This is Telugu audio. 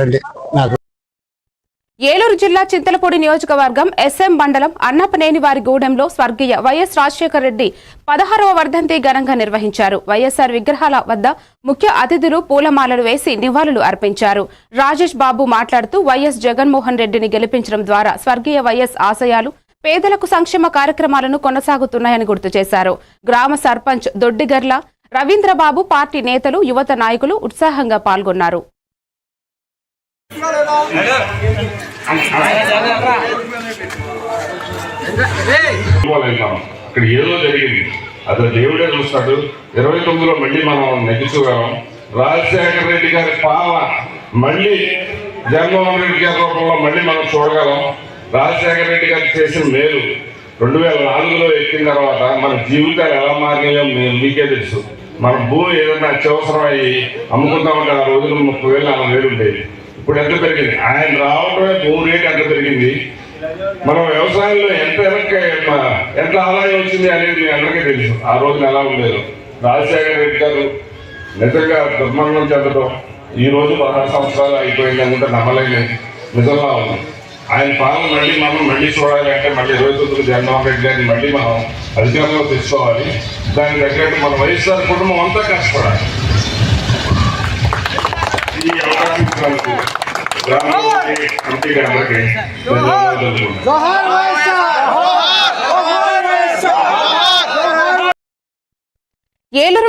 రెడ్డి నాకు ఏలూరు జిల్లా చింతలపూడి నియోజకవర్గం ఎస్ఎం మండలం అన్నపనేనివారి గూడెంలో స్వర్గీయ వైఎస్ రాజశేఖర రెడ్డి 16వ వర్ధంతి ఘనంగా నిర్వహించారు. వైఎస్ఆర్ విగ్రహాల వద్ద ముఖ్య అతిథులు పూలమాలలు వేసి నివాళులు అర్పించారు. రాజేష్ బాబు మాట్లాడుతూ వైఎస్ జగన్మోహన్ రెడ్డిని గెలిపించడం ద్వారా స్వర్గీయ వైఎస్ ఆశయాలు పేదలకు సంక్షేమ కార్యక్రమాలను కొనసాగుతున్నాయని గుర్తు చేశారు. గ్రామ సర్పంచ్ దొడ్డిగర్ల రవీంద్రబాబు, పార్టీ నేతలు, యువత నాయకులు ఉత్సాహంగా పాల్గొన్నారు. అక్కడ ఏదో జరిగింది, అతను దేవుడే చూస్తాడు. 29లో మళ్ళీ మనం నెగ్గించగలం. రాజశేఖర రెడ్డి గారి పాలన మళ్ళీ జగన్మోహన్ రెడ్డి గారి రూపంలో మళ్ళీ మనం చూడగలం. రాజశేఖర రెడ్డి గారు చేసిన మేలు 2004లో ఎక్కిన తర్వాత మన జీవితాలు ఎలా మారినాయో మీకే తెలుసు. మన భూమి ఏదైనా అత్యవసరం అయ్యి అమ్ముకుందామంటే ఆ రోజులు 30,000-40,000 ఉండేది. ఇప్పుడు ఎంత పెరిగింది? ఆయన రావడమే భూమి రేటు ఎంత పెరిగింది. మనం వ్యవసాయంలో ఎంత ఆదాయం వచ్చింది అనేది మీ అందరికీ తెలుసు. ఆ రోజున ఎలా ఉండేది. రాజశేఖర రెడ్డి గారు నిజంగా దుర్మరణం చెందడం ఈ రోజు 16 సంవత్సరాలు అయిపోయింది అనుకుంటే నమ్మలేని నిజంగా ఉంది. ఆయన పాలన మళ్ళీ చూడాలి అంటే మళ్ళీ 29 జగన్మోహన్ రెడ్డి గారిని మళ్ళీ మనం అధికారంలో తెచ్చుకోవాలి. దానికి తగ్గట్టు మన వైఎస్ఆర్ కుటుంబం అంతా కష్టపడాలి. ఈ అవకాశం ఇచ్చినందుకు గ్రామానికి కమిటీ గారికి ఏలూరు